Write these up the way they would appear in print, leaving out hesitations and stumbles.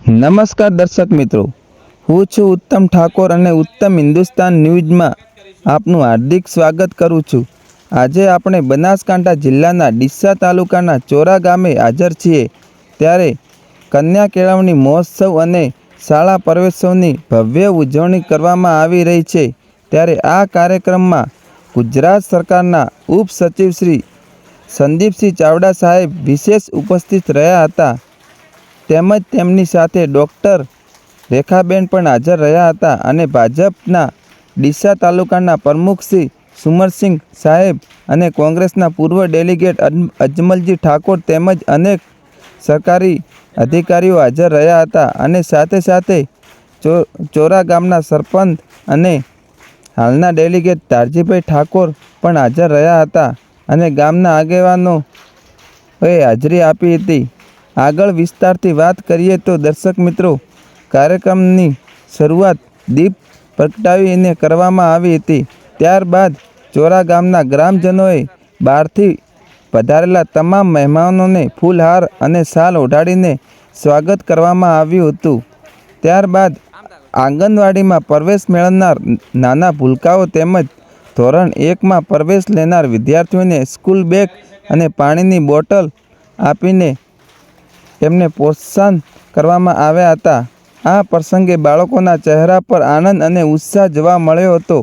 નમસ્કાર દર્શક મિત્રો, હું છું ઉત્તમ ઠાકોર અને ઉત્તમ હિન્દુસ્તાન ન્યૂઝમાં આપનું હાર્દિક સ્વાગત કરું છું। આજે આપણે બનાસકાંઠા જિલ્લાના ડીસા તાલુકાના ચોરા ગામે હાજર છીએ। ત્યારે કન્યા કેળવણી મહોત્સવ અને શાળા પ્રવેશોત્સવની ભવ્ય ઉજવણી કરવામાં આવી રહી છે। ત્યારે આ કાર્યક્રમમાં ગુજરાત સરકારના ઉપસચિવ શ્રી સંદીપસિંહ ચાવડા સાહેબ વિશેષ ઉપસ્થિત રહ્યા હતા। તેમજ તેમની સાથે ડૉક્ટર રેખાબેન પણ હાજર રહ્યા હતા અને ભાજપના ડીસા તાલુકાના પ્રમુખ શ્રી સુમરસિંહ સાહેબ અને કોંગ્રેસના પૂર્વ ડેલિગેટ અજમલજી ઠાકોર તેમજ અનેક સરકારી અધિકારીઓ હાજર રહ્યા હતા અને સાથે સાથે ચોરા ગામના સરપંચ અને હાલના ડેલિગેટ ધારજીભાઈ ઠાકોર પણ હાજર રહ્યા હતા અને ગામના આગેવાનોએ હાજરી આપી હતી। આગળ વિસ્તારથી વાત કરીએ તો દર્શક મિત્રો, કાર્યક્રમની શરૂઆત દીપ પ્રગટાવીને કરવામાં આવી હતી। ત્યારબાદ ચોરા ગામના ગ્રામજનોએ બહારથી પધારેલા તમામ મહેમાનોને ફૂલહાર અને શાલ ઓઢાડીને સ્વાગત કરવામાં આવ્યું હતું। ત્યારબાદ આંગણવાડીમાં પ્રવેશ મેળવનાર નાના ભૂલકાઓ તેમજ ધોરણ 1માં પ્રવેશ લેનાર વિદ્યાર્થીઓને સ્કૂલ બેગ અને પાણીની બોટલ આપીને તેમને પ્રોત્સાહન કરવામાં આવ્યા હતા। આ પ્રસંગે બાળકોના ચહેરા પર આનંદ અને ઉત્સાહ જોવા મળ્યો હતો।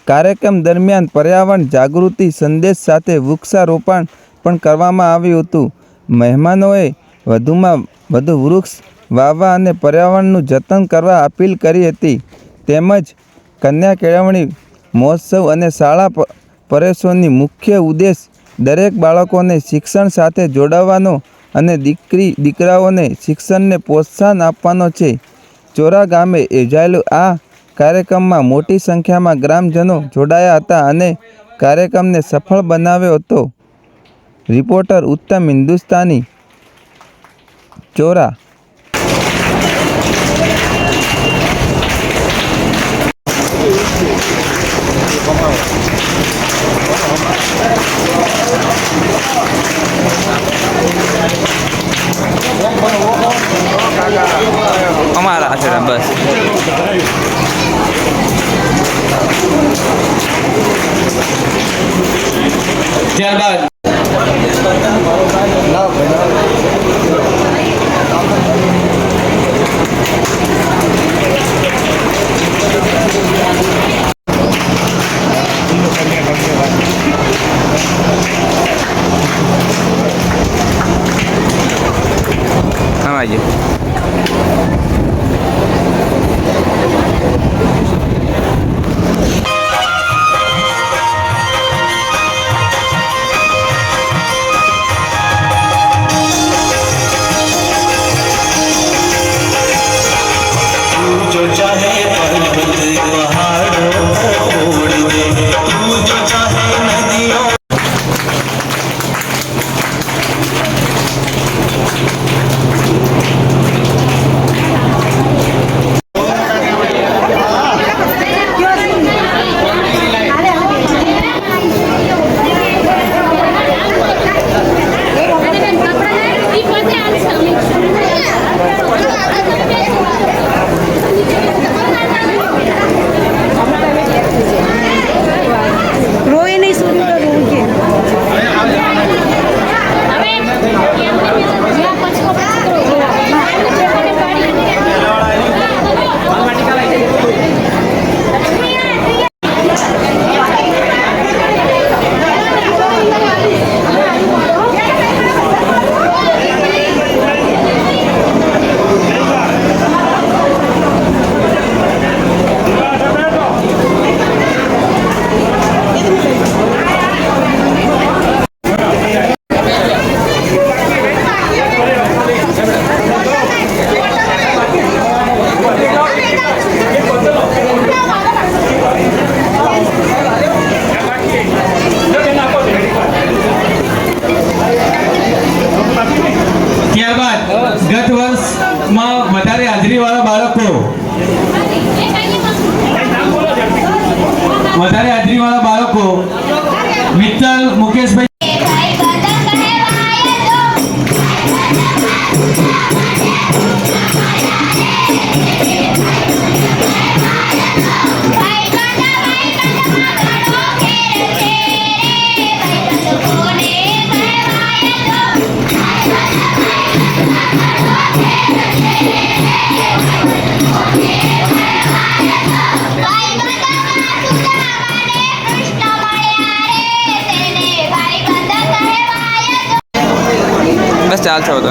કાર્યક્રમ દરમિયાન પર્યાવરણ જાગૃતિ સંદેશ સાથે વૃક્ષારોપણ પણ કરવામાં આવ્યું હતું। મહેમાનોએ વધુમાં વધુ વૃક્ષ વાવવા અને પર્યાવરણનું જતન કરવા અપીલ કરી હતી। તેમજ કન્યા કેળવણી મહોત્સવ અને શાળા પ્રવેશોની મુખ્ય ઉદ્દેશ દરેક બાળકોને શિક્ષણ સાથે જોડાવવાનો અને દીકરાઓને શિક્ષણને પ્રોત્સાહન આપવાનો છે। ચોરા ગામે યોજાયેલું આ કાર્યક્રમમાં મોટી સંખ્યામાં ગ્રામજનો જોડાયા હતા અને કાર્યક્રમને સફળ બનાવ્યો હતો। રિપોર્ટર ઉત્તમ હિન્દુસ્તાની, ચોરા। અમારા હાથે બસ ત્યારબાદ આવાજો। ચાલશે હતો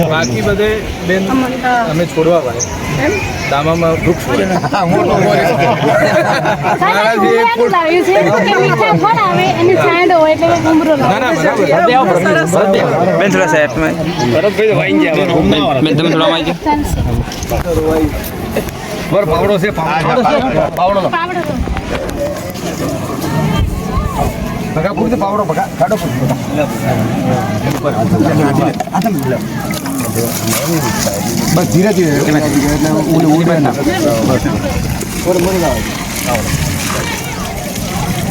બાકી બધે બેન અમે છોડવા પડે દામામાં વૃક્ષ બેન થોડા સાઈડમાં બેન તમે થોડા માં પાવડો છે પાવડો ભગા પૂરતો પાવડો ભગા કાઢો બસ ધીરે ધીરે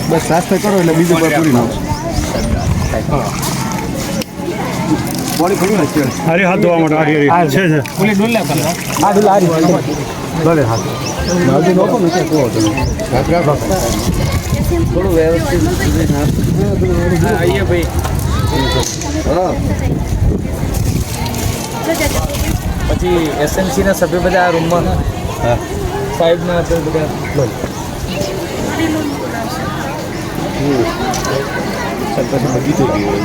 બસ સાફ કરો એટલે બીજું પૂરી નાખો બોડી ખોલી નાખી અરે હાથ ધોવા માટે છે ઓલી ડોલ લે આ ડોલ આ ડોલે હાથ નાજી નહોતો ને કે કોવો હતો થોડું વ્યવસ્થિત આઈએ ભાઈ હા પછી એસએમસી ના સભ્ય બધા આ રૂમમાં સાહેબના આપણે બધા સરપંચ બગીચો ગયો